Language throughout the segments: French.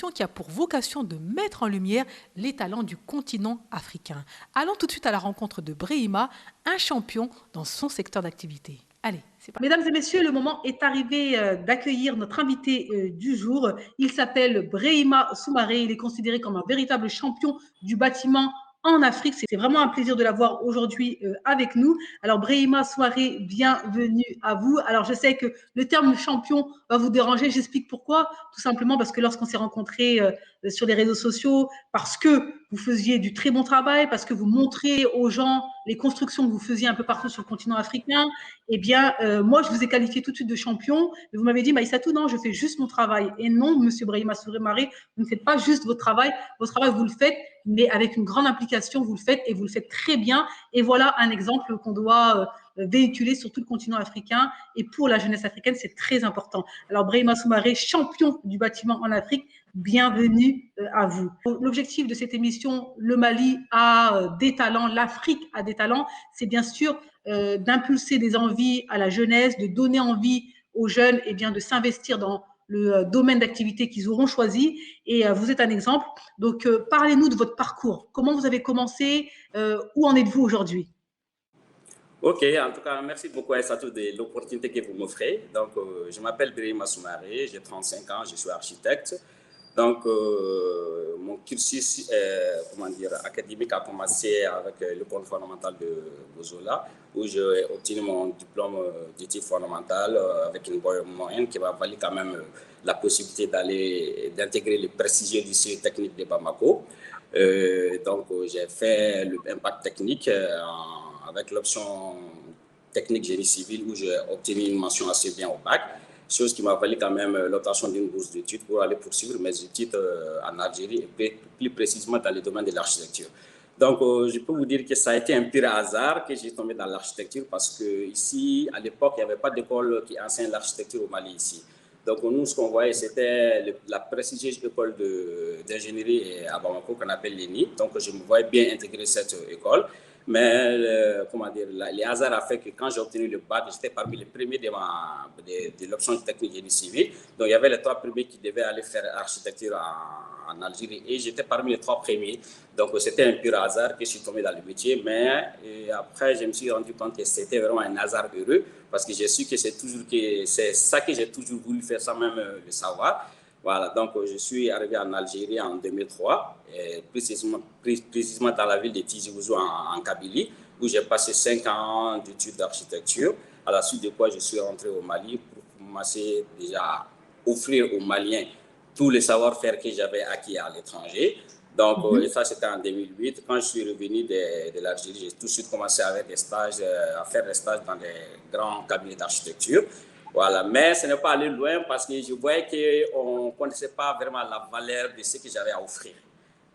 émission qui a pour vocation de mettre en lumière les talents du continent africain. Allons tout de suite à la rencontre de Brahima, un champion dans son secteur d'activité. Allez, c'est parti. Mesdames et messieurs, le moment est arrivé d'accueillir notre invité du jour. Il s'appelle Brahima Soumaré. Il est considéré comme un véritable champion du bâtiment en Afrique. C'est vraiment un plaisir de l'avoir aujourd'hui avec nous. Alors, Brahima Soumaré, bienvenue à vous. Alors, je sais que le terme champion va vous déranger. J'explique pourquoi. Tout simplement parce que lorsqu'on s'est rencontrés sur les réseaux sociaux, parce que vous faisiez du très bon travail, parce que vous montrez aux gens les constructions que vous faisiez un peu partout sur le continent africain, eh bien, moi, je vous ai qualifié tout de suite de champion. Mais vous m'avez dit, Maïssatou, non, je fais juste mon travail. Et non, monsieur Brahima Soumaré, vous ne faites pas juste votre travail. Votre travail, vous le faites, mais avec une grande implication, vous le faites et vous le faites très bien. Et voilà un exemple qu'on doit véhiculer sur tout le continent africain. Et pour la jeunesse africaine, c'est très important. Alors, Brahima Soumaré, champion du bâtiment en Afrique, bienvenue à vous. L'objectif de cette émission, le Mali a des talents, l'Afrique a des talents, c'est bien sûr d'impulser des envies à la jeunesse, de donner envie aux jeunes et bien de s'investir dans le domaine d'activité qu'ils auront choisi. Et vous êtes un exemple. Donc, parlez-nous de votre parcours. Comment vous avez commencé? Où en êtes-vous aujourd'hui? Ok, en tout cas, merci beaucoup Aïssatou de l'opportunité que vous m'offrez. Donc, je m'appelle Brahima Soumaré, j'ai 35 ans, je suis architecte. Donc, mon cursus académique a commencé avec l'école fondamentale de Bozola, où j'ai obtenu mon diplôme d'études fondamentales avec une bonne moyenne qui m'a valu quand même la possibilité d'intégrer le prestigieux lycée technique de Bamako. Donc, j'ai fait l'impact technique avec l'option technique génie civil où j'ai obtenu une mention assez bien au bac. Chose qui m'a valu quand même l'obtention d'une bourse d'études pour aller poursuivre mes études en Algérie et plus précisément dans le domaine de l'architecture. Donc, je peux vous dire que ça a été un pur hasard que j'ai tombé dans l'architecture parce que ici, à l'époque, il n'y avait pas d'école qui enseigne l'architecture au Mali ici. Donc, nous, ce qu'on voyait, c'était la prestigieuse école d'ingénierie à Bamako qu'on appelle l'ENI. Donc, je me voyais bien intégrer cette école. Mais les hasards a fait que quand j'ai obtenu le bac, j'étais parmi les premiers de l'option technique génie civil. Donc, il y avait les 3 premiers qui devaient aller faire architecture en Algérie et j'étais parmi les 3 premiers. Donc, c'était un pur hasard que je suis tombé dans le métier. Mais après, je me suis rendu compte que c'était vraiment un hasard heureux parce que j'ai su que c'est ça que j'ai toujours voulu faire sans même le savoir. Voilà, donc je suis arrivé en Algérie en 2003, précisément dans la ville de Tizi Ouzou en Kabylie, où j'ai passé 5 ans d'études d'architecture, à la suite de quoi je suis rentré au Mali pour commencer déjà à offrir aux Maliens tous les savoir-faire que j'avais acquis à l'étranger. Donc, et ça, c'était en 2008. Quand je suis revenu de l'Algérie, j'ai tout de suite commencé à faire des stages dans des grands cabinets d'architecture. Voilà, mais ce n'est pas allé loin parce que je voyais qu'on ne connaissait pas vraiment la valeur de ce que j'avais à offrir.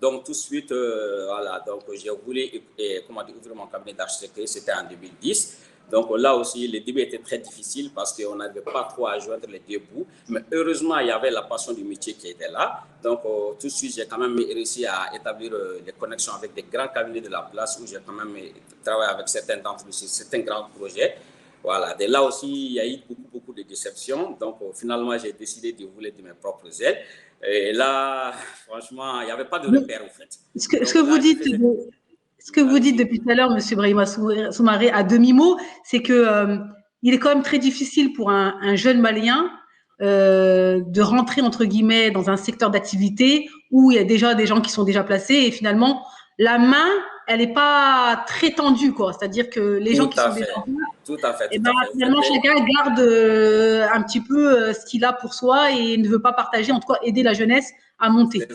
Donc, tout de suite, voilà, donc j'ai voulu ouvrir mon cabinet d'architecture, c'était en 2010. Donc là aussi, le début était très difficile parce qu'on n'avait pas trop à joindre les deux bouts. Mais heureusement, il y avait la passion du métier qui était là. Donc tout de suite, j'ai quand même réussi à établir des connexions avec des grands cabinets de la place où j'ai quand même travaillé avec certains d'entre eux sur certains grands projets. Voilà, et là aussi, il y a eu beaucoup de déceptions. Donc, finalement, j'ai décidé de voler de mes propres ailes. Et là, franchement, il n'y avait pas de repère, en fait. Ce que vous dites depuis tout à l'heure, M. Brahima Soumaré, à demi-mot, c'est que il est quand même très difficile pour un jeune Malien de rentrer, entre guillemets, dans un secteur d'activité où il y a déjà des gens qui sont déjà placés et finalement, la main, elle n'est pas très tendue, quoi. C'est-à-dire que les gens qui sont déjà en place, tout à fait. Finalement, chacun garde un petit peu ce qu'il a pour soi et ne veut pas partager, en tout cas, aider la jeunesse à monter.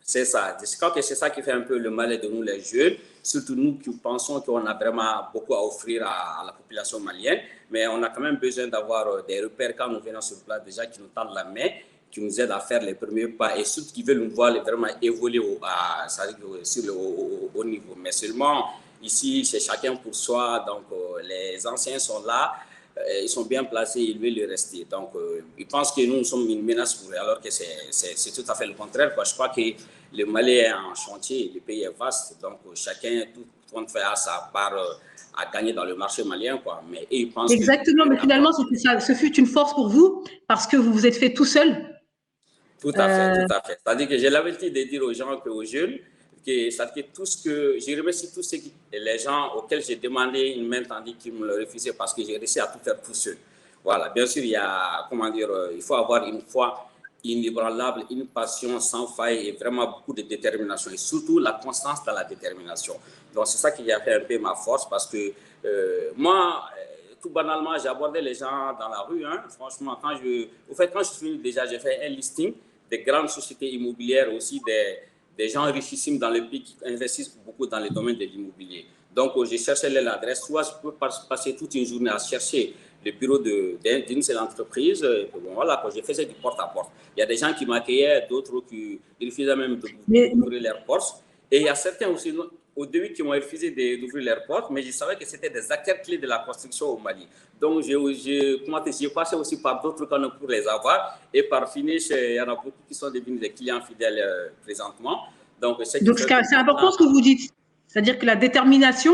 C'est ça. Je crois que c'est ça qui fait un peu le mal de nous, les jeunes, surtout nous qui pensons qu'on a vraiment beaucoup à offrir à la population malienne, mais on a quand même besoin d'avoir des repères quand nous venons sur place, déjà qui nous tendent la main, qui nous aident à faire les premiers pas et surtout qui veulent nous voir vraiment évoluer sur le haut niveau. Mais seulement ici, c'est chacun pour soi, donc les anciens sont là. Ils sont bien placés, ils veulent le rester. Donc, ils pensent que nous sommes une menace pour eux, alors que c'est tout à fait le contraire, quoi. Je crois que le Mali est en chantier, le pays est vaste, donc chacun, tout le monde fait sa part à gagner dans le marché malien, quoi. Mais ils pensent exactement, mais finalement, ce fut une force pour vous parce que vous vous êtes fait tout seul. Tout à fait, tout à fait. C'est-à-dire que j'ai l'habitude de dire aux gens, aux jeunes, que tout ce que je remercie tous les gens auxquels j'ai demandé une main tendue qui me le refusaient parce que j'ai réussi à tout faire tout seul. Voilà, bien sûr, il y a, comment dire, il faut avoir une foi inébranlable, une passion sans faille et vraiment beaucoup de détermination et surtout la constance dans la détermination. Donc c'est ça qui a fait un peu ma force parce que moi, tout banalement, j'ai abordé les gens dans la rue. Hein. Franchement, quand je suis venu déjà, j'ai fait un listing des grandes sociétés immobilières aussi, des gens richissimes dans le pays qui investissent beaucoup dans le domaine de l'immobilier. Donc, j'ai cherché l'adresse. Soit je peux passer toute une journée à chercher le bureau d'une seule entreprise. Bon, voilà, quand je faisais du porte-à-porte. Il y a des gens qui m'accueillaient, d'autres qui refusaient même d'ouvrir leurs portes. Et il y a certains aussi, au début, qui m'ont refusé d'ouvrir leurs portes, mais je savais que c'était des acteurs clés de la construction au Mali. Donc, j'ai passé aussi par d'autres canaux pour les avoir. Et par finish, il y en a beaucoup qui sont devenus des clients fidèles présentement. Donc c'est important ce que vous dites. C'est-à-dire que la détermination,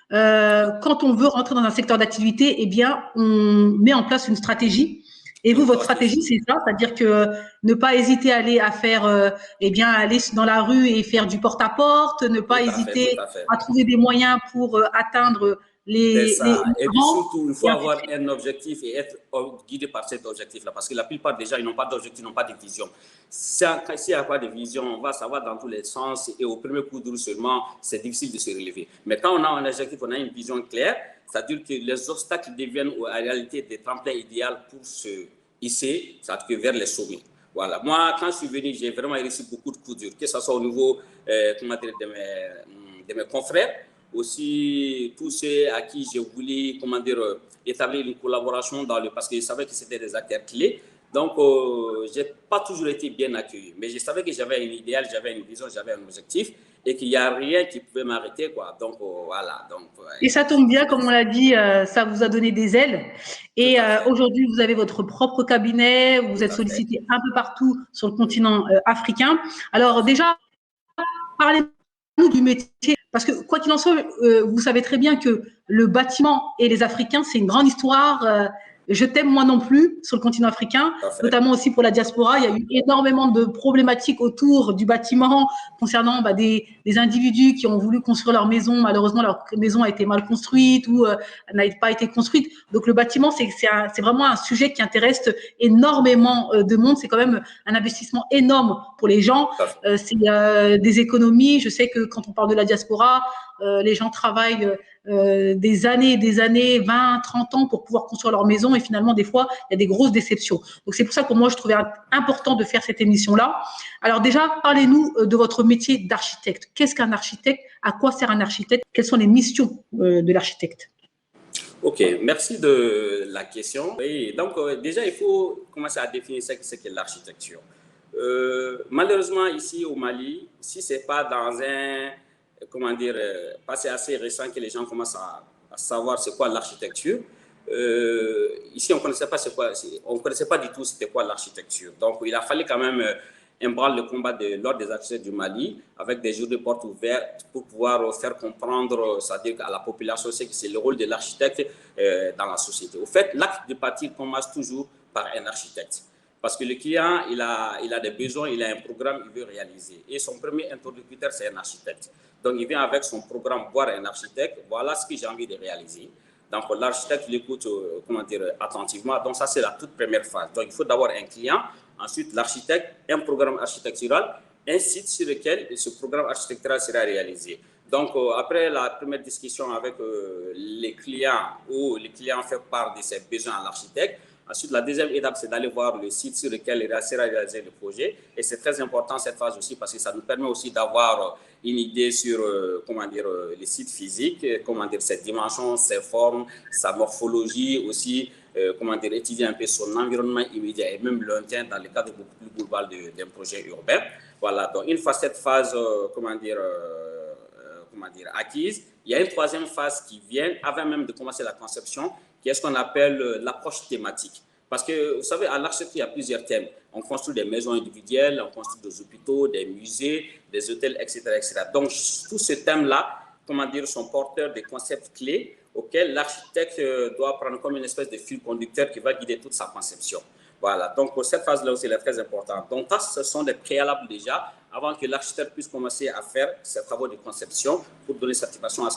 quand on veut rentrer dans un secteur d'activité, eh bien, on met en place une stratégie. Et vous, votre stratégie, c'est ça, c'est-à-dire que ne pas hésiter à faire, eh bien, aller dans la rue et faire du porte-à-porte, ne pas hésiter à trouver des moyens pour atteindre et puis surtout, il faut avoir un objectif et être guidé par cet objectif-là. Parce que la plupart des gens, ils n'ont pas d'objectif, n'ont pas de vision. S'il n'y a pas de vision, on va savoir dans tous les sens et au premier coup de roue seulement, c'est difficile de se relever. Mais quand on a un objectif, on a une vision claire, c'est-à-dire que les obstacles deviennent en réalité des tremplins idéaux pour se hisser, c'est-à-dire que vers les sommets. Voilà. Moi, quand je suis venu, j'ai vraiment réussi beaucoup de coups durs, que ce soit au niveau de mes confrères, aussi tous ceux à qui j'ai voulu, établir une collaboration parce que je savais que c'était des acteurs clés. Donc, je n'ai pas toujours été bien accueilli, mais je savais que j'avais un idéal, j'avais une vision, j'avais un objectif et qu'il n'y a rien qui pouvait m'arrêter, quoi. Donc, voilà. Donc, et ça tombe bien, comme on l'a dit, ça vous a donné des ailes. Et aujourd'hui, vous avez votre propre cabinet, vous êtes sollicité un peu partout sur le continent africain. Alors déjà, parlez-nous du métier, parce que quoi qu'il en soit, vous savez très bien que le bâtiment et les Africains, c'est une grande histoire. Je t'aime moi non plus sur le continent africain, notamment aussi pour la diaspora. Il y a eu énormément de problématiques autour du bâtiment concernant des individus qui ont voulu construire leur maison. Malheureusement, leur maison a été mal construite ou n'a pas été construite. Donc le bâtiment, c'est vraiment un sujet qui intéresse énormément de monde. C'est quand même un investissement énorme pour les gens. C'est des économies. Je sais que quand on parle de la diaspora, les gens travaillent des années, 20, 30 ans pour pouvoir construire leur maison et finalement, des fois, il y a des grosses déceptions. Donc, c'est pour ça que moi, je trouvais important de faire cette émission-là. Alors déjà, parlez-nous de votre métier d'architecte. Qu'est-ce qu'un architecte? À quoi sert un architecte? Quelles sont les missions de l'architecte? Ok, merci de la question. Et donc, déjà, il faut commencer à définir ce qu'est l'architecture. Malheureusement, ici au Mali, si ce n'est pas dans un passé assez récent que les gens commencent à savoir c'est quoi l'architecture. Ici, on ne connaissait pas du tout c'était quoi l'architecture. Donc, il a fallu quand même embranler le combat de l'ordre des architectes du Mali avec des jours de portes ouvertes pour pouvoir faire comprendre, c'est-à-dire à la population, que c'est le rôle de l'architecte dans la société. Au fait, l'acte de bâtir commence toujours par un architecte. Parce que le client, il a des besoins, il a un programme, il veut réaliser. Et son premier interlocuteur, c'est un architecte. Donc, il vient avec son programme voir un architecte. Voilà ce que j'ai envie de réaliser. Donc, l'architecte l'écoute attentivement. Donc, ça, c'est la toute première phase. Donc, il faut d'abord un client, ensuite l'architecte, un programme architectural, un site sur lequel ce programme architectural sera réalisé. Donc, après la première discussion avec les clients, où les clients font part de ses besoins à l'architecte, ensuite, la deuxième étape, c'est d'aller voir le site sur lequel sera réalisé le projet. Et c'est très important cette phase aussi parce que ça nous permet aussi d'avoir une idée sur les sites physiques, ses dimensions, ses formes, sa morphologie aussi, étudier un peu son environnement immédiat et même lointain dans le cadre beaucoup plus global d'un projet urbain. Voilà, donc une fois cette phase, acquise, il y a une troisième phase qui vient avant même de commencer la conception, qui est ce qu'on appelle l'approche thématique. Parce que, vous savez, à l'architecture, il y a plusieurs thèmes. On construit des maisons individuelles, on construit des hôpitaux, des musées, des hôtels, etc. etc. Donc, tous ces thèmes-là, sont porteurs de concepts clés auxquels l'architecte doit prendre comme une espèce de fil conducteur qui va guider toute sa conception. Voilà, donc cette phase-là aussi elle est très importante. Donc ça, ce sont des préalables déjà avant que l'architecte puisse commencer à faire ses travaux de conception pour donner satisfaction à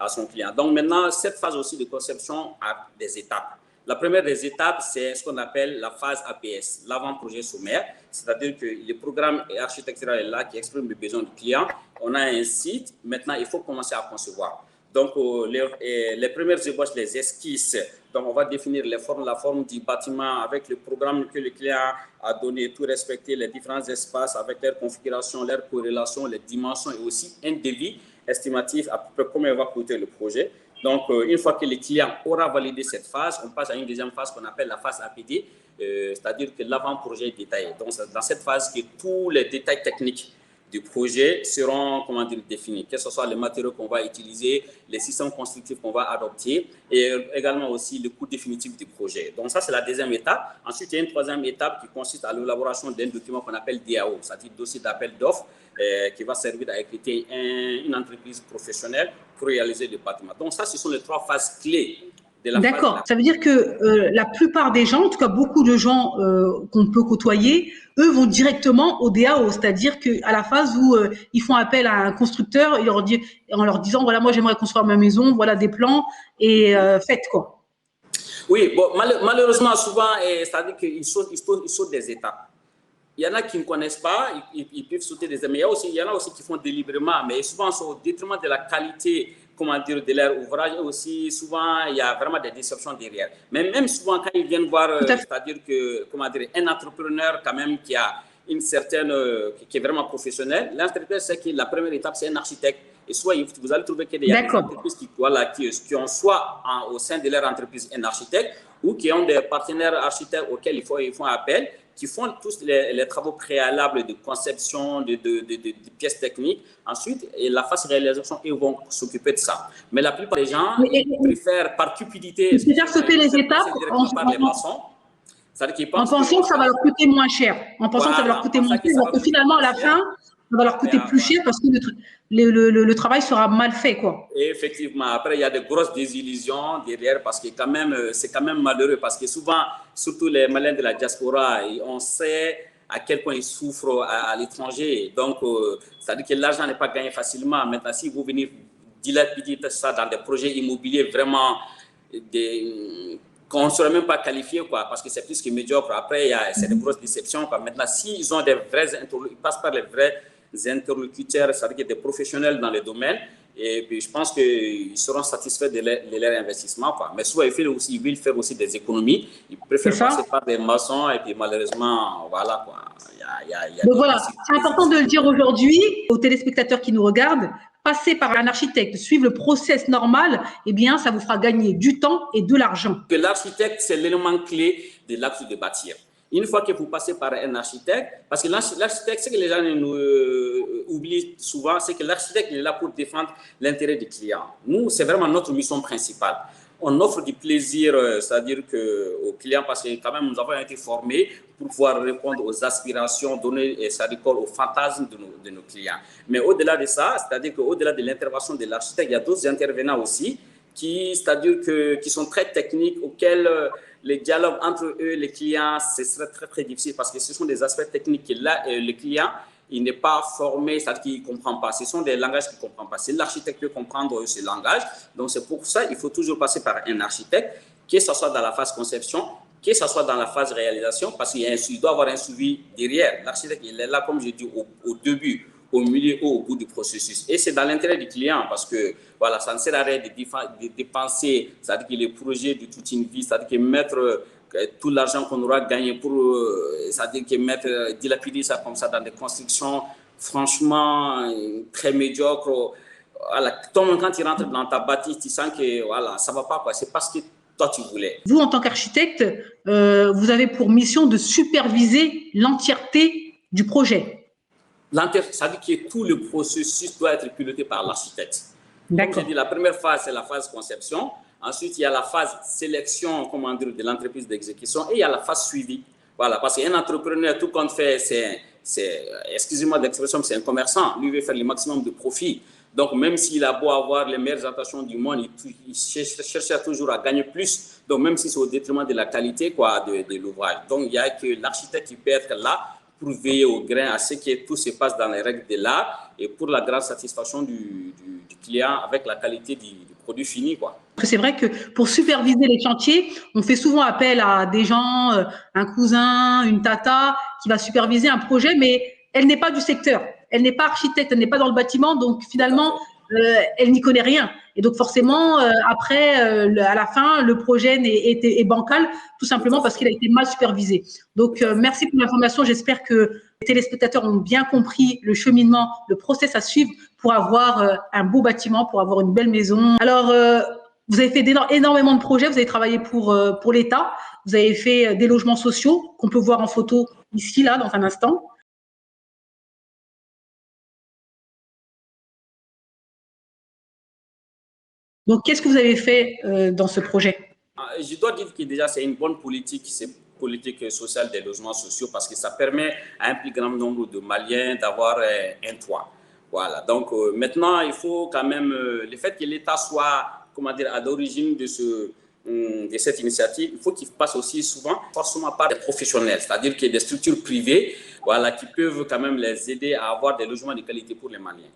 son client. Donc maintenant, cette phase aussi de conception a des étapes. La première des étapes, c'est ce qu'on appelle la phase APS, l'avant-projet sommaire, c'est-à-dire que le programme architectural est là qui exprime les besoins du client. On a un site, maintenant il faut commencer à concevoir. Donc, les premières ébauches, les esquisses, donc on va définir la forme du bâtiment avec le programme que le client a donné, tout respecter les différents espaces avec leur configuration, leur corrélation, les dimensions et aussi un devis estimatif à peu près combien va coûter le projet. Donc, une fois que le client aura validé cette phase, on passe à une deuxième phase qu'on appelle la phase APD, c'est-à-dire que l'avant-projet est détaillé. Donc, c'est dans cette phase que tous les détails techniques du projet seront définis, que ce soit les matériaux qu'on va utiliser, les systèmes constructifs qu'on va adopter et également aussi le coût définitif du projet. Donc ça, c'est la deuxième étape. Ensuite, il y a une troisième étape qui consiste à l'élaboration d'un document qu'on appelle DAO, c'est-à-dire dossier d'appel d'offres, qui va servir à recruter une entreprise professionnelle pour réaliser le bâtiment. Donc ça, ce sont les trois phases clés. D'accord. Ça veut dire que la plupart des gens, en tout cas beaucoup de gens qu'on peut côtoyer, eux vont directement au DAO, c'est-à-dire qu'à la phase où ils font appel à un constructeur en leur disant voilà, moi j'aimerais construire ma maison, voilà des plans et faites quoi. Oui, bon, malheureusement souvent, c'est-à-dire qu'ils sautent des étapes. Il y en a qui ne connaissent pas, ils peuvent sauter des étapes, mais il y en a aussi qui font délibérément, mais souvent au détriment de la qualité de leur ouvrage, et aussi souvent il y a vraiment des déceptions derrière. Mais même souvent quand ils viennent voir, c'est-à-dire que un entrepreneur quand même qui a une certaine, qui est vraiment professionnel, l'entreprise c'est que la première étape c'est un architecte. Et soit vous allez trouver qu'il y a des entreprises qui ont soit au sein de leur entreprise un architecte ou qui ont des partenaires architectes auxquels ils font appel, qui font tous les travaux préalables de conception, de pièces techniques. Ensuite, et la phase réalisation, ils vont s'occuper de ça. Mais la plupart des gens préfèrent par cupidité. Ils préfèrent sauter les étapes en pensant que ça va leur coûter moins cher. En pensant que ça va leur coûter moins cher, alors que finalement, à la fin, ça va leur coûter plus cher parce que le travail sera mal fait, quoi. Et effectivement, après, il y a de grosses désillusions derrière parce que c'est quand même malheureux parce que souvent, surtout les malins de la diaspora, on sait à quel point ils souffrent à l'étranger. Donc, c'est-à-dire que l'argent n'est pas gagné facilement. Maintenant, si vous venez dilapider ça dans des projets immobiliers vraiment qu'on ne serait même pas qualifié, quoi, parce que c'est plus que médiocre. Après, c'est de grosses déceptions, quoi. Maintenant, s'ils ont ils passent par les vrais interlocuteurs, c'est-à-dire des professionnels dans les domaines, et puis je pense qu'ils seront satisfaits de leur investissement, quoi. Mais souvent, ils veulent faire aussi des économies. Ils préfèrent passer par des maçons, et puis malheureusement, voilà, quoi. Donc voilà, c'est important de le dire aujourd'hui aux téléspectateurs qui nous regardent. Passer par un architecte, suivre le process normal, eh bien, ça vous fera gagner du temps et de l'argent. L'architecte, c'est l'élément clé de l'acte de bâtir. Une fois que vous passez par un architecte, parce que l'architecte, ce que les gens oublient souvent, c'est que l'architecte est là pour défendre l'intérêt du client. Nous, c'est vraiment notre mission principale. On offre du plaisir, c'est-à-dire aux clients, parce que quand même, nous avons été formés pour pouvoir répondre aux aspirations, donner, c'est-à-dire aux fantasmes de nos clients. Mais au-delà de ça, c'est-à-dire qu'au-delà de l'intervention de l'architecte, il y a d'autres intervenants aussi, qui sont très techniques, auxquels les dialogues entre eux, les clients, ce serait très, très difficile parce que ce sont des aspects techniques que là, le client, il n'est pas formé, c'est-à-dire qu'il ne comprend pas. Ce sont des langages qu'il ne comprend pas. Si l'architecte peut comprendre ce langage, donc c'est pour ça qu'il faut toujours passer par un architecte, que ce soit dans la phase conception, que ce soit dans la phase réalisation, parce qu'il doit avoir un suivi derrière. L'architecte, il est là, comme je dis, au début, au milieu ou au bout du processus. Et c'est dans l'intérêt du client parce que voilà, ça ne sert à rien de dépenser, c'est-à-dire que les projets de toute une vie, c'est-à-dire que mettre tout l'argent qu'on aura gagné pour, c'est-à-dire que dilapider ça comme ça dans des constructions franchement très médiocres. Voilà, quand tu rentres dans ta bâtisse, tu sens que voilà, ça ne va pas, quoi. C'est parce que toi tu voulais. Vous, en tant qu'architecte, vous avez pour mission de superviser l'entièreté du projet. Ça veut dire que tout le processus doit être piloté par l'architecte. Comme j'ai dit, la première phase, c'est la phase conception. Ensuite, il y a la phase sélection, de l'entreprise d'exécution et il y a la phase suivi. Voilà, parce qu'un entrepreneur, tout compte fait, excusez-moi d'expression, c'est un commerçant. Lui veut faire le maximum de profit. Donc, même s'il a beau avoir les meilleures intentions du monde, il cherche toujours à gagner plus. Donc, même si c'est au détriment de la qualité quoi, de l'ouvrage. Donc, il n'y a que l'architecte qui peut être là pour veiller au grain, à ce que tout se passe dans les règles de l'art et pour la grande satisfaction du client avec la qualité du produit fini, quoi. C'est vrai que pour superviser les chantiers, on fait souvent appel à des gens, un cousin, une tata qui va superviser un projet, mais elle n'est pas du secteur. Elle n'est pas architecte, elle n'est pas dans le bâtiment, donc Tout à finalement, fait. elle n'y connaît rien. Et donc forcément, après, à la fin, le projet est bancal, tout simplement parce qu'il a été mal supervisé. Donc merci pour l'information. J'espère que les téléspectateurs ont bien compris le cheminement, le process à suivre pour avoir un beau bâtiment, pour avoir une belle maison. Alors, vous avez fait énormément de projets, vous avez travaillé pour l'État, vous avez fait des logements sociaux qu'on peut voir en photo ici, là, dans un instant. Donc, qu'est-ce que vous avez fait dans ce projet? Je dois dire que déjà, c'est une bonne politique, c'est politique sociale des logements sociaux parce que ça permet à un plus grand nombre de Maliens d'avoir un toit. Voilà. Donc, maintenant, il faut quand même, le fait que l'État soit, comment dire, à l'origine de cette initiative, il faut qu'il passe aussi souvent, forcément par des professionnels, c'est-à-dire qu'il y a des structures privées, voilà, qui peuvent quand même les aider à avoir des logements de qualité pour les Maliens.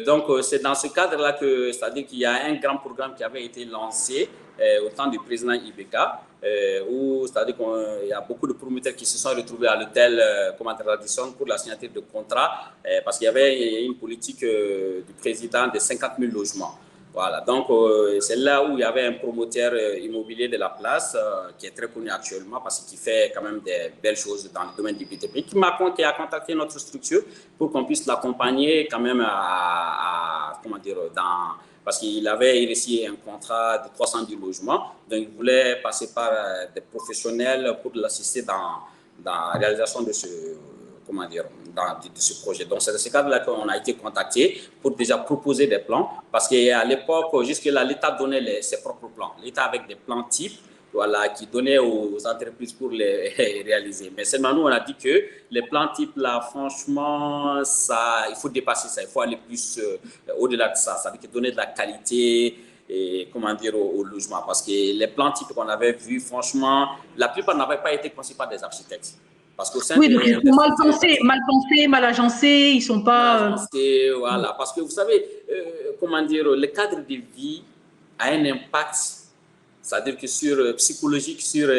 Donc, c'est dans ce cadre-là que, c'est-à-dire qu'il y a un grand programme qui avait été lancé au temps du président Ibeka, où, c'est-à-dire qu'il y a beaucoup de promoteurs qui se sont retrouvés à l'hôtel Radisson pour la signature de contrat, parce qu'il y avait une politique du président de 50 000 logements. Voilà, donc c'est là où il y avait un promoteur immobilier de la place qui est très connu actuellement parce qu'il fait quand même des belles choses dans le domaine du BTP, qui a contacté notre structure pour qu'on puisse l'accompagner quand même comment dire, parce qu'il avait reçu un contrat de 310 logements, donc il voulait passer par des professionnels pour l'assister dans la réalisation de ce, comment dire, de ce projet. Donc, c'est dans ce cadre-là qu'on a été contacté pour déjà proposer des plans, parce qu'à l'époque, jusque-là, l'État donnait ses propres plans. L'État avec des plans types, voilà, qui donnaient aux entreprises pour les réaliser. Mais seulement nous, on a dit que les plans types, là, franchement, ça, il faut dépasser ça, il faut aller plus au-delà de ça, c'est-à-dire donner de la qualité et comment dire au logement, parce que les plans types qu'on avait vus, franchement, la plupart n'avaient pas été conçus par des architectes. Parce qu'au sein Oui, donc ils des sont structures mal agencés, ils sont mal pas. agencées, voilà. Parce que vous savez, comment dire, le cadre de vie a un impact, c'est-à-dire que sur psychologique sur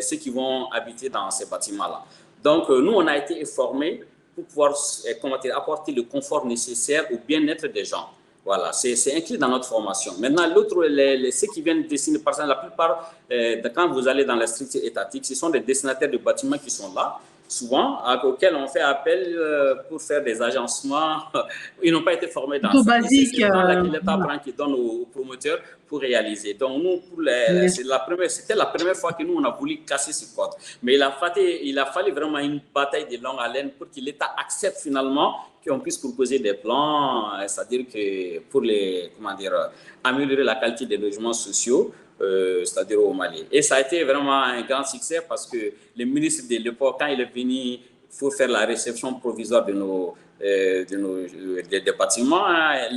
ceux qui vont habiter dans ces bâtiments-là. Donc, nous, on a été formés pour pouvoir comment dire, apporter le confort nécessaire au bien-être des gens. Voilà, c'est inclus dans notre formation. Maintenant, l'autre, ceux qui viennent dessiner, par exemple, la plupart, quand vous allez dans la structure étatique, ce sont des dessinateurs de bâtiments qui sont là, souvent, auxquels on fait appel pour faire des agencements. Ils n'ont pas été formés dans Plutôt ça. Et c'est basiques. ce temps-là que l'État Voilà, prend, qui donne aux promoteurs pour réaliser. Donc, nous, bien sûr. c'était la première fois que nous, on a voulu casser ce code. Mais il a fallu vraiment une bataille de longue haleine pour que l'État accepte finalement qu'on puisse proposer des plans, c'est-à-dire que pour comment dire, améliorer la qualité des logements sociaux, c'est-à-dire au Mali. Et ça a été vraiment un grand succès parce que le ministre de l'époque, quand il est venu pour faire la réception provisoire des bâtiments, hein,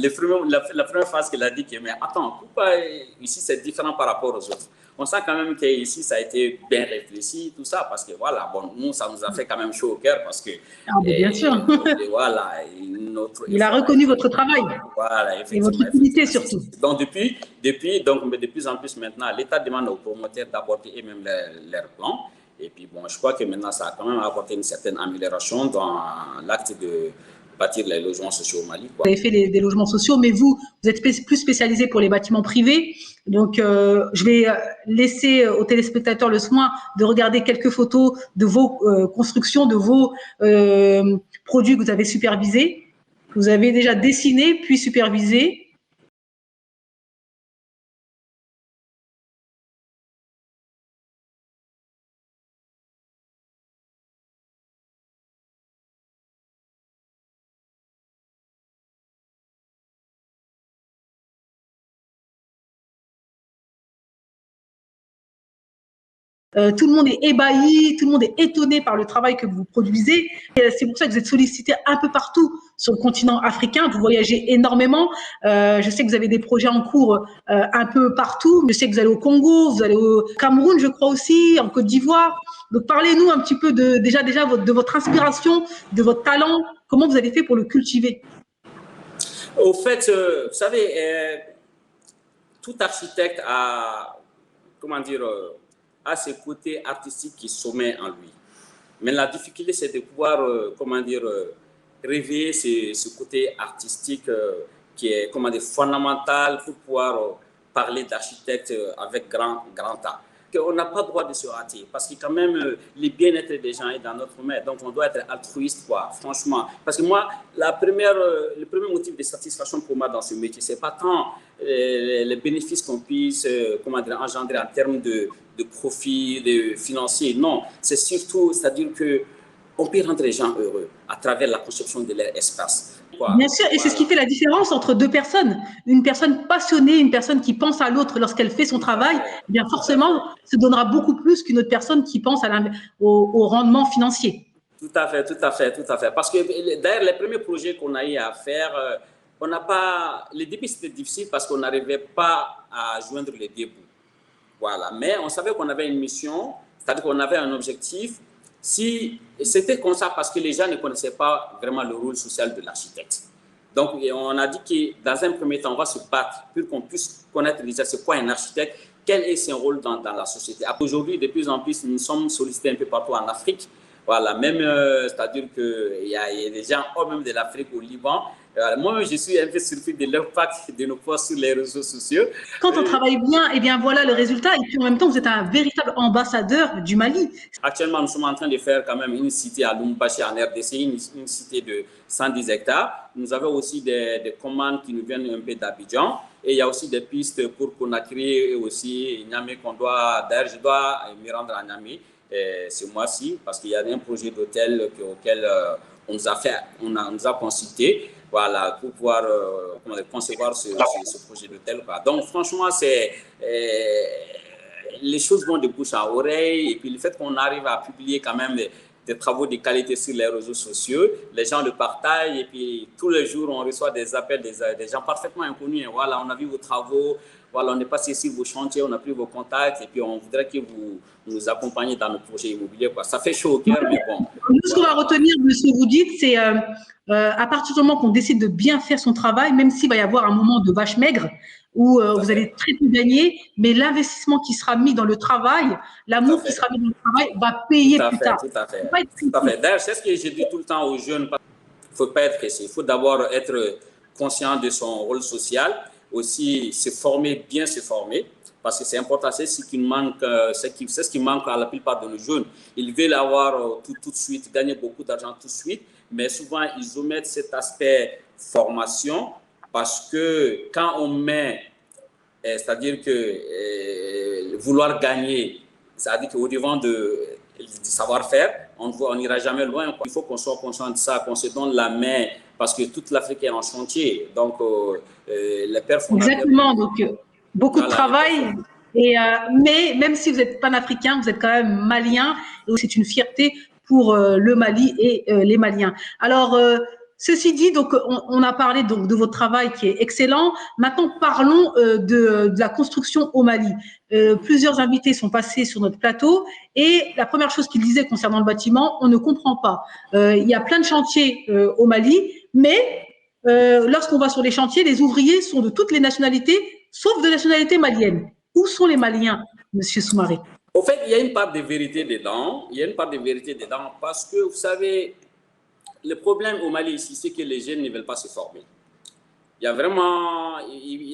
la première phrase qu'il a dit, que, mais attends, pourquoi ici c'est différent par rapport aux autres? On sent quand même qu'ici ça a été bien réfléchi, tout ça, parce que voilà, bon, nous, ça nous a fait quand même chaud au cœur parce que, Ah, mais bien sûr. voilà, notre Il a effort a reconnu été. votre travail Voilà, et votre effectivement, utilité effectivement. surtout. Donc, donc, mais de plus en plus maintenant, l'État demande aux promoteurs d'apporter eux-mêmes leurs plans. Et puis, bon, je crois que maintenant, ça a quand même apporté une certaine amélioration dans l'acte de bâtir les logements sociaux au Mali, quoi. Vous avez fait des logements sociaux, mais vous êtes plus spécialisé pour les bâtiments privés. Donc, je vais laisser aux téléspectateurs le soin de regarder quelques photos de vos constructions, de vos produits que vous avez supervisés. Vous avez déjà dessiné puis supervisé. Tout le monde est ébahi, tout le monde est étonné par le travail que vous produisez. C'est pour ça que vous êtes sollicité un peu partout sur le continent africain. Vous voyagez énormément. Je sais que vous avez des projets en cours un peu partout. Je sais que vous allez au Congo, vous allez au Cameroun, je crois aussi, en Côte d'Ivoire. Donc parlez-nous un petit peu déjà de votre inspiration, de votre talent. Comment vous avez fait pour le cultiver? Au fait, vous savez, tout architecte a, comment dire, a ses côtés artistiques qui sommeillent en lui. Mais la difficulté, c'est de pouvoir, comment dire, réveiller ce côté artistique qui est, comment dire, fondamental pour pouvoir parler d'architecte avec grand A. On n'a pas le droit de se rater parce que quand même, le bien-être des gens est dans notre main. Donc, on doit être altruiste, quoi, franchement. Parce que moi, le premier motif de satisfaction pour moi dans ce métier, c'est pas tant les bénéfices qu'on puisse comment dire, engendrer en termes de profit, de financier. Non, c'est surtout, c'est-à-dire qu'on peut rendre les gens heureux à travers la conception de leur espace. Bien sûr, et c'est ce qui fait la différence entre deux personnes. Une personne passionnée, une personne qui pense à l'autre lorsqu'elle fait son travail, eh bien forcément, se donnera beaucoup plus qu'une autre personne qui pense au rendement financier. Tout à fait, tout à fait, tout à fait. Parce que d'ailleurs, les premiers projets qu'on a eu à faire, on n'a pas. Les débuts, c'était difficile parce qu'on n'arrivait pas à joindre les deux bouts. Voilà. Mais on savait qu'on avait une mission, c'est-à-dire qu'on avait un objectif. Si c'était comme ça parce que les gens ne connaissaient pas vraiment le rôle social de l'architecte. Donc, on a dit que dans un premier temps, on va se battre pour qu'on puisse connaître déjà c'est quoi un architecte, quel est son rôle dans la société. Aujourd'hui, de plus en plus, nous sommes sollicités un peu partout en Afrique. Voilà, même, c'est-à-dire qu'il y a des gens, même de l'Afrique au Liban. Moi, je suis un peu surpris de l'impact de nos posts sur les réseaux sociaux. Quand on travaille bien, eh bien voilà le résultat. Et puis en même temps, vous êtes un véritable ambassadeur du Mali. Actuellement, nous sommes en train de faire quand même une cité à Lumbashi en RDC, une cité de 110 hectares. Nous avons aussi des commandes qui nous viennent un peu d'Abidjan. Et il y a aussi des pistes pour Conakry et aussi Niamey qu'on doit. D'ailleurs, je dois me rendre à Niamey ce mois-ci parce qu'il y a un projet d'hôtel auquel on nous a consulté, voilà, pour pouvoir concevoir ce projet d'hôtel. Donc, franchement, les choses vont de bouche à oreille. Et puis, le fait qu'on arrive à publier quand même des travaux de qualité sur les réseaux sociaux, les gens le partagent. Et puis, tous les jours, on reçoit des appels des gens parfaitement inconnus. Voilà, on a vu vos travaux. Voilà, on est passé sur vos chantiers, on a pris vos contacts et puis on voudrait que vous nous accompagniez dans nos projets immobiliers. Ça fait chaud au cœur, mais bon. Nous, ce qu'on va retenir de ce que vous dites, c'est à partir du moment qu'on décide de bien faire son travail, même s'il va y avoir un moment de vache maigre où vous allez très peu gagner, mais l'investissement qui sera mis dans le travail, l'amour qui sera mis dans le travail va payer plus tard. Tout à fait. D'ailleurs, c'est ce que je dis tout le temps aux jeunes. Il ne faut pas être pressé. Il faut d'abord être conscient de son rôle social. Aussi se former, bien se former, parce que c'est important, c'est ce qui manque à la plupart de nos jeunes. Ils veulent avoir tout de suite, gagner beaucoup d'argent tout de suite, mais souvent ils omettent cet aspect formation parce que quand on met, c'est-à-dire que vouloir gagner, c'est-à-dire qu'au devant du savoir-faire, on n'ira jamais loin. Il faut qu'on soit conscient de ça, qu'on se donne la main, parce que toute l'Afrique est en chantier. Donc, les pères fondateurs... Exactement, donc beaucoup de travail. Mais même si vous êtes panafricain, vous êtes quand même malien, et c'est une fierté pour le Mali et les Maliens. Alors, ceci dit, donc on a parlé donc de votre travail qui est excellent. Maintenant, parlons de la construction au Mali. Plusieurs invités sont passés sur notre plateau et la première chose qu'ils disaient concernant le bâtiment, on ne comprend pas. Il y a plein de chantiers au Mali, mais lorsqu'on va sur les chantiers, les ouvriers sont de toutes les nationalités, sauf de nationalité malienne. Où sont les Maliens, Monsieur Soumaré? Au fait, il y a une part de vérité dedans. Parce que, vous savez, le problème au Mali ici, c'est que les jeunes ne veulent pas se former. Il y a vraiment...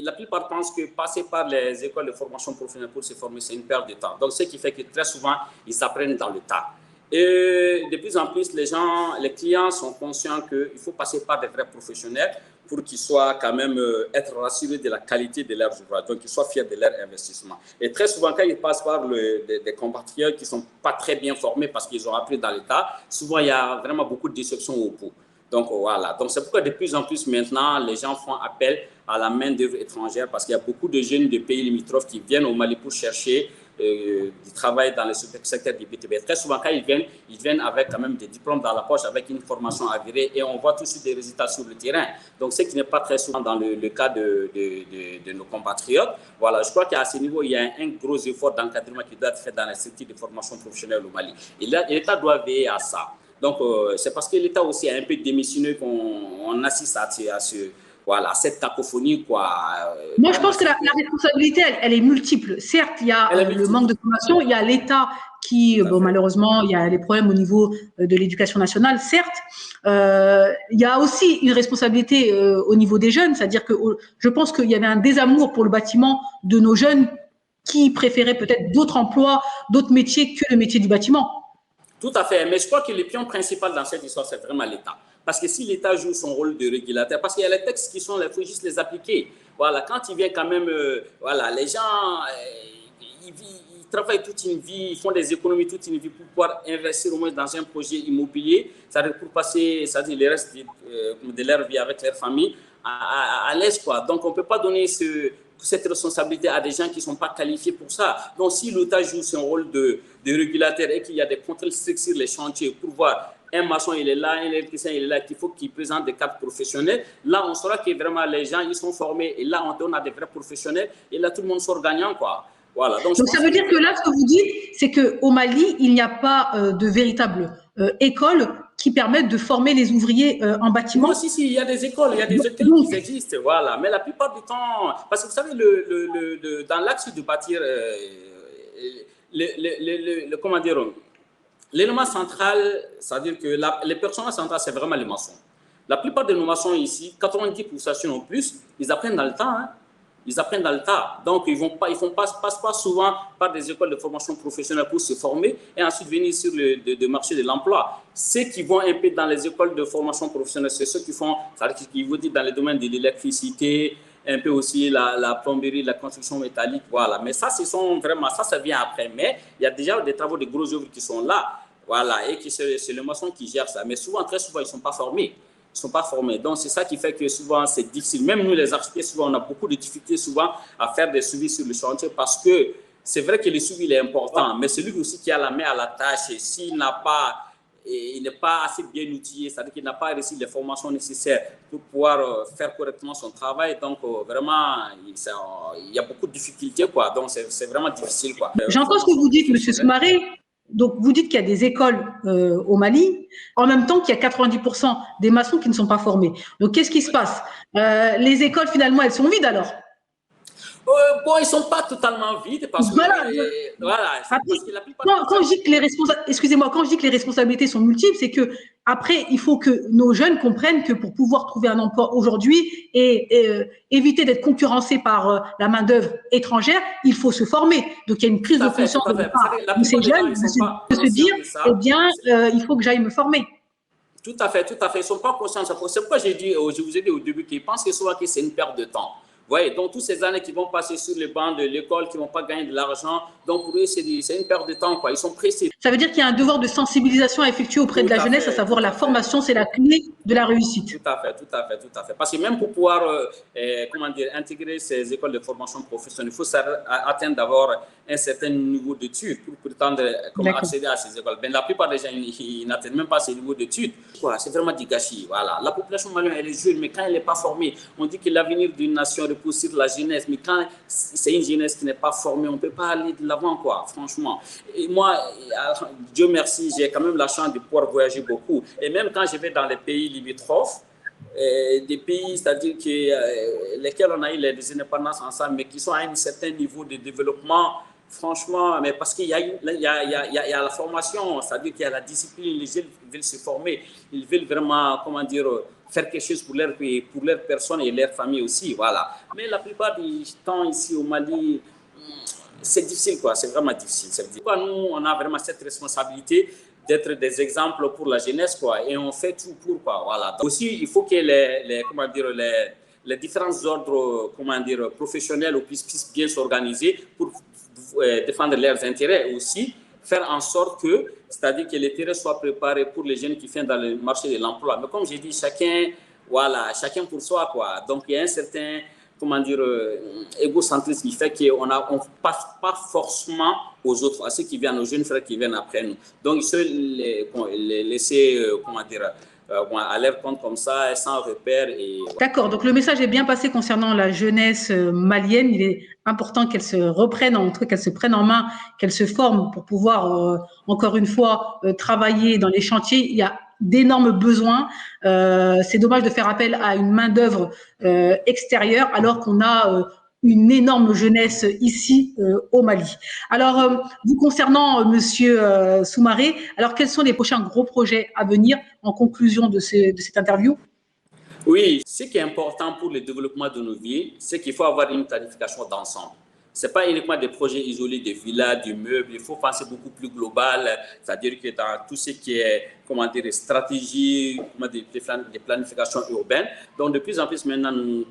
La plupart pensent que passer par les écoles de formation professionnelle pour se former, c'est une perte de temps. Donc, ce qui fait que très souvent, ils apprennent dans le tas. Et de plus en plus, les clients sont conscients qu'il faut passer par des vrais professionnels pour qu'ils soient quand même être rassurés de la qualité de leurs ouvrages, donc qu'ils soient fiers de leur investissement. Et très souvent, quand ils passent par des compatriotes qui ne sont pas très bien formés parce qu'ils ont appris dans l'État, souvent il y a vraiment beaucoup de déceptions au bout. Donc voilà, donc c'est pourquoi de plus en plus maintenant, les gens font appel à la main-d'œuvre étrangère parce qu'il y a beaucoup de jeunes de pays limitrophes qui viennent au Mali pour chercher du travail dans le secteur du BTP. Très souvent, quand ils viennent avec quand même des diplômes dans la poche, avec une formation avérée, et on voit tout de suite des résultats sur le terrain. Donc, ce qui n'est pas très souvent dans le cas de nos compatriotes. Voilà, je crois qu'à ce niveau, il y a un gros effort d'encadrement qui doit être fait dans les structures de formation professionnelle au Mali. Et l'État doit veiller à ça. Donc, c'est parce que l'État aussi a un peu démissionné qu'on assiste à voilà, cette cacophonie, quoi. Moi, je pense que la responsabilité, elle est multiple. Certes, il y a le manque de formation, il y a l'État qui, bon, malheureusement, il y a les problèmes au niveau de l'éducation nationale, certes. Il y a aussi une responsabilité au niveau des jeunes, c'est-à-dire que je pense qu'il y avait un désamour pour le bâtiment de nos jeunes qui préféraient peut-être d'autres emplois, d'autres métiers que le métier du bâtiment. Tout à fait, mais je crois que le pion principal dans cette histoire, c'est vraiment l'État. Parce que si l'État joue son rôle de régulateur, parce qu'il y a les textes qui sont là, il faut juste les appliquer. Voilà, quand il vient quand même, voilà, les gens, ils travaillent toute une vie, ils font des économies toute une vie pour pouvoir investir au moins dans un projet immobilier, c'est-à-dire pour passer, c'est-à-dire le reste de leur vie avec leur famille à l'aise, quoi. Donc, on ne peut pas donner cette responsabilité à des gens qui ne sont pas qualifiés pour ça. Donc, si l'État joue son rôle de régulateur et qu'il y a des contrôles stricts sur les chantiers pour voir un maçon, il est là, un électricien, il est là, qu'il faut qu'il présente des cartes professionnelles, là, on saura que vraiment les gens, ils sont formés. Et là, on a des vrais professionnels. Et là, tout le monde sort gagnant, quoi. Voilà. Donc ça veut dire que là, ce que vous dites, c'est qu'au Mali, il n'y a pas de véritable école qui permettent de former les ouvriers en bâtiment. Non, si, il y a des écoles, qui existent, voilà. Mais la plupart du temps, parce que vous savez, dans l'axe de bâtir, comment dire, l'élément central, c'est-à-dire que les personnages centrales, c'est vraiment les maçons. La plupart de nos maçons ici, 90% sinon plus, ils apprennent dans le temps, hein. Ils apprennent dans le tas. Donc, ils ne passent pas souvent par des écoles de formation professionnelle pour se former et ensuite venir sur le marché de l'emploi. Ceux qui vont un peu dans les écoles de formation professionnelle, c'est ceux qui font, c'est-à-dire qui vont dire dans le domaine de l'électricité, un peu aussi la plomberie, la construction métallique, voilà. Mais ça, ça vient après. Mais il y a déjà des travaux de gros œuvres qui sont là, voilà, et c'est le maçon qui gère ça. Mais souvent, très souvent, ils ne sont pas formés. Ils ne sont pas formés. Donc, c'est ça qui fait que souvent, c'est difficile. Même nous, les architectes, souvent, on a beaucoup de difficultés souvent à faire des suivis sur le chantier parce que c'est vrai que le suivi il est important, mais celui aussi qui a la main à la tâche, s'il n'est pas assez bien outillé, c'est-à-dire qu'il n'a pas reçu les formations nécessaires pour pouvoir faire correctement son travail. Donc, vraiment, il y a beaucoup de difficultés, quoi. Donc, c'est vraiment difficile, quoi. J'entends ce que vous dites, M. Soumaré. Donc, vous dites qu'il y a des écoles au Mali, en même temps qu'il y a 90% des maçons qui ne sont pas formés. Donc, qu'est-ce qui se passe? Les écoles, finalement, elles sont vides alors? Bon, ils ne sont pas totalement vides parce que, voilà, quand je dis que excusez-moi, quand je dis que les responsabilités sont multiples, c'est que après, il faut que nos jeunes comprennent que pour pouvoir trouver un emploi aujourd'hui et éviter d'être concurrencés par la main-d'œuvre étrangère, il faut se former. Donc, il y a une prise de conscience de ces jeunes de se dire, eh bien, il faut que j'aille me former. Tout à fait, tout à fait. Ils ne sont pas conscients. C'est pourquoi je vous ai dit au début qu'ils pensent que souvent que c'est une perte de temps. Vous voyez, donc toutes ces années qui vont passer sur les bancs de l'école, qui ne vont pas gagner de l'argent, donc pour eux, c'est une perte de temps, quoi. Ils sont pressés. Ça veut dire qu'il y a un devoir de sensibilisation à effectuer auprès de la jeunesse, à savoir la formation, c'est la clé de la réussite. Tout à fait, tout à fait, tout à fait. Parce que même pour pouvoir, intégrer ces écoles de formation professionnelle, il faut atteindre d'abord un certain niveau d'études pour prétendre accéder à ces écoles. Ben, la plupart des gens, ils n'atteignent même pas ce niveau d'études. C'est vraiment du gâchis. Voilà. La population malienne, elle est jeune, mais quand elle n'est pas formée, on dit que l'avenir d'une nation repose sur la jeunesse. Mais quand c'est une jeunesse qui n'est pas formée, on ne peut pas aller de l'avant, quoi, franchement. Et moi, Dieu merci, j'ai quand même la chance de pouvoir voyager beaucoup. Et même quand je vais dans les pays limitrophes, des pays, c'est-à-dire lesquels on a eu les indépendances ensemble, mais qui sont à un certain niveau de développement. Franchement, mais parce qu'il y a la formation, c'est-à-dire qu'il y a la discipline, les jeunes veulent se former, ils veulent vraiment, faire quelque chose pour leur pays, pour leurs personnes et leur famille aussi, voilà. Mais la plupart du temps ici au Mali, c'est difficile, quoi, c'est vraiment difficile. Pourquoi nous, on a vraiment cette responsabilité d'être des exemples pour la jeunesse, quoi, et on fait tout pour, quoi, voilà. Donc aussi, il faut que les différents ordres, professionnels puissent bien s'organiser pour défendre leurs intérêts et aussi faire en sorte c'est-à-dire que les terrains soient préparés pour les jeunes qui viennent dans le marché de l'emploi. Mais comme j'ai dit, chacun pour soi, quoi. Donc, il y a un certain comment dire, égocentrisme qui fait qu'on ne passe pas forcément aux autres, à ceux qui viennent, aux jeunes frères qui viennent après nous. Donc, il faut les laisser, comment dire, à leur compte comme ça, sans repère. D'accord, donc le message est bien passé concernant la jeunesse malienne. Il est important qu'elle se reprenne, en tout cas qu'elle se prenne en main, qu'elle se forme pour pouvoir, encore une fois, travailler dans les chantiers. Il y a d'énormes besoins. C'est dommage de faire appel à une main-d'œuvre extérieure alors qu'on a une énorme jeunesse ici au Mali. Alors, vous concernant Monsieur Soumaré, alors quels sont les prochains gros projets à venir en conclusion de cette interview? Oui, ce qui est important pour le développement de nos villes, c'est qu'il faut avoir une planification d'ensemble. Ce n'est pas uniquement des projets isolés, des villas, des meubles. Il faut penser beaucoup plus global, c'est-à-dire que dans tout ce qui est, comment dire, stratégie, des planifications urbaines. Donc, de plus en plus maintenant, nous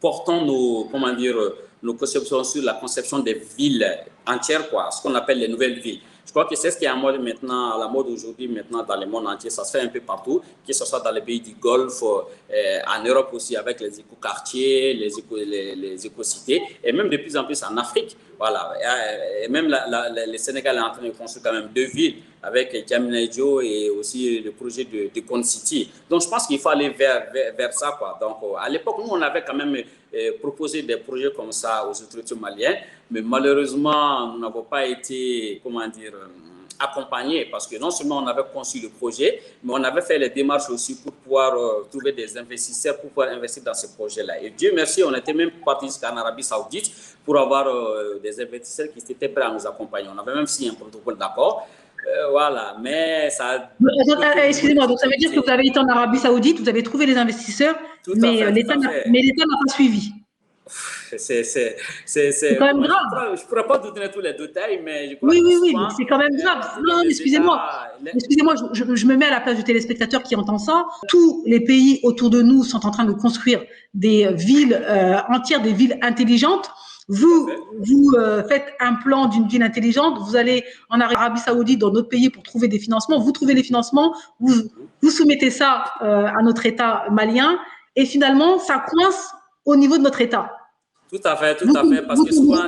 portons nos, comment dire, nos conceptions sur la conception des villes entières, quoi, ce qu'on appelle les nouvelles villes. Je crois que c'est ce qui est à la mode aujourd'hui, maintenant dans le monde entier. Ça se fait un peu partout, que ce soit dans les pays du Golfe, en Europe aussi avec les écoquartiers, les écocités, et même de plus en plus en Afrique. Voilà. Et même le Sénégal est en train de construire quand même 2 villes avec Djamnaïdjo et aussi le projet de Con City. Donc je pense qu'il faut aller vers ça, quoi. Donc à l'époque, nous, on avait quand même proposé des projets comme ça aux autorités maliennes, mais malheureusement, nous n'avons pas été, comment dire, accompagnés parce que non seulement on avait conçu le projet, mais on avait fait les démarches aussi pour pouvoir trouver des investisseurs pour pouvoir investir dans ce projet-là. Et Dieu merci, on était même parti jusqu'en Arabie Saoudite pour avoir des investisseurs qui étaient prêts à nous accompagner. On avait même signé un protocole d'accord. Voilà, mais ça... Excusez-moi, donc ça veut dire que vous avez été en Arabie Saoudite, vous avez trouvé les investisseurs, mais l'État n'a pas suivi. C'est quand même grave. Je ne pourrais pas vous donner tous les détails, mais je crois oui, que oui, mais c'est quand même grave. Non, excusez-moi. Excusez-moi, je me mets à la place du téléspectateur qui entend ça. Tous les pays autour de nous sont en train de construire des villes entières, des villes intelligentes. Vous faites un plan d'une ville intelligente, vous allez en Arabie Saoudite, dans notre pays, pour trouver des financements. Vous trouvez les financements, vous soumettez ça à notre État malien, et finalement, ça coince au niveau de notre État. Tout à fait, parce que souvent,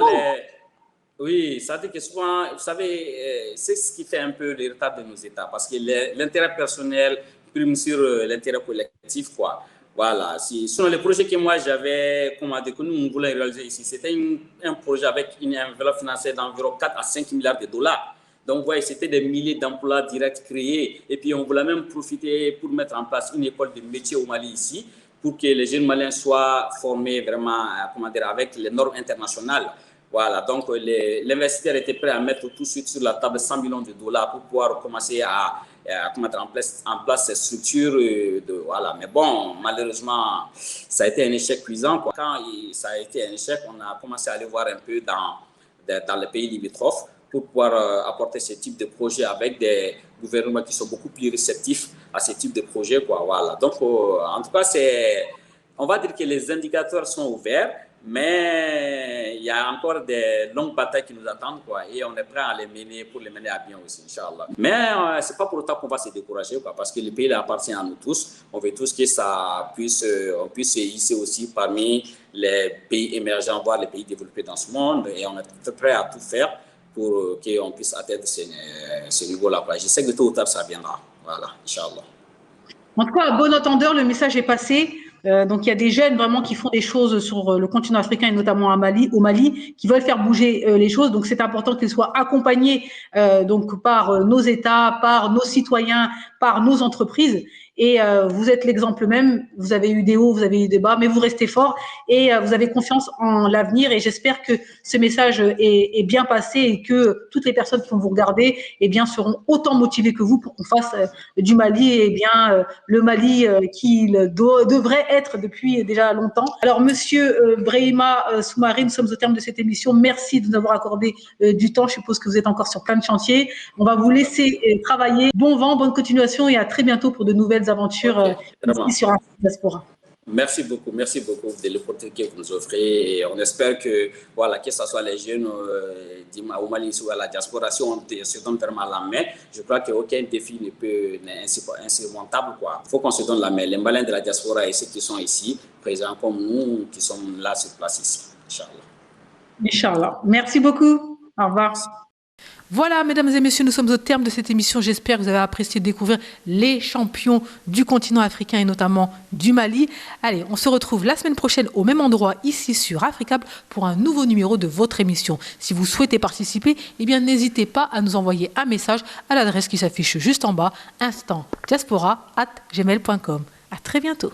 oui, ça veut dire que souvent, vous savez, c'est ce qui fait un peu le retard de nos États, parce que l'intérêt personnel prime sur l'intérêt collectif, quoi. Voilà, selon les projets que moi j'avais, que nous voulons réaliser ici, c'était un projet avec une enveloppe financière d'environ 4 à 5 milliards de dollars. Donc, ouais, c'était des milliers d'emplois directs créés. Et puis, on voulait même profiter pour mettre en place une école de métier au Mali ici, pour que les jeunes Maliens soient formés vraiment, avec les normes internationales. Voilà, donc l'investisseur était prêt à mettre tout de suite sur la table 100 millions de dollars pour pouvoir commencer à mettre en place ces structures. Voilà. Mais bon, malheureusement, ça a été un échec cuisant, quoi. Quand ça a été un échec, on a commencé à aller voir un peu dans les pays limitrophes pour pouvoir apporter ce type de projet avec des gouvernements qui sont beaucoup plus réceptifs à ce type de projet, quoi. Voilà. Donc, en tout cas, on va dire que les indicateurs sont ouverts, mais il y a encore des longues batailles qui nous attendent, quoi, et on est prêt à les mener pour les mener à bien aussi, Inch'Allah. Mais c'est pas pour autant qu'on va se décourager, quoi, parce que le pays appartient à nous tous. On veut tous que on puisse se hisser aussi parmi les pays émergents, voire les pays développés dans ce monde, et on est prêt à tout faire pour qu'on puisse atteindre ce niveau-là. Je sais que tôt ou tard, ça viendra. Voilà, Inch'Allah. En tout cas, à bon entendeur, le message est passé. Donc, il y a des jeunes vraiment qui font des choses sur le continent africain et notamment au Mali, qui veulent faire bouger les choses. Donc, c'est important qu'ils soient accompagnés donc par nos États, par nos citoyens, par nos entreprises. Et vous êtes l'exemple même. Vous avez eu des hauts, vous avez eu des bas, mais vous restez fort et vous avez confiance en l'avenir. Et j'espère que ce message est bien passé et que toutes les personnes qui vont vous regarder, eh bien, seront autant motivées que vous pour qu'on fasse du Mali, eh bien, le Mali qu'il devrait être depuis déjà longtemps. Alors, Monsieur Brahima Soumaré, nous sommes au terme de cette émission. Merci de nous avoir accordé du temps. Je suppose que vous êtes encore sur plein de chantiers. On va vous laisser travailler. Bon vent, bonne continuation et à très bientôt pour de nouvelles aventures ici sur Afrique Diaspora. Merci beaucoup de l'opportunité que vous nous offrez. Et on espère que, voilà, que ce soit les jeunes au Mali ou à la diaspora, si on se donne vraiment la main, je crois qu'aucun défi n'est insurmontable, quoi. Il faut qu'on se donne la main. Les Maliens de la diaspora et ceux qui sont ici, présents comme nous, qui sommes là sur place ici. Inch'Allah. Inch'Allah. Merci beaucoup. Au revoir. Merci. Voilà, mesdames et messieurs, nous sommes au terme de cette émission. J'espère que vous avez apprécié de découvrir les champions du continent africain et notamment du Mali. Allez, on se retrouve la semaine prochaine au même endroit, ici sur Africable, pour un nouveau numéro de votre émission. Si vous souhaitez participer, eh bien, n'hésitez pas à nous envoyer un message à l'adresse qui s'affiche juste en bas, instantdiaspora@gmail.com. À très bientôt.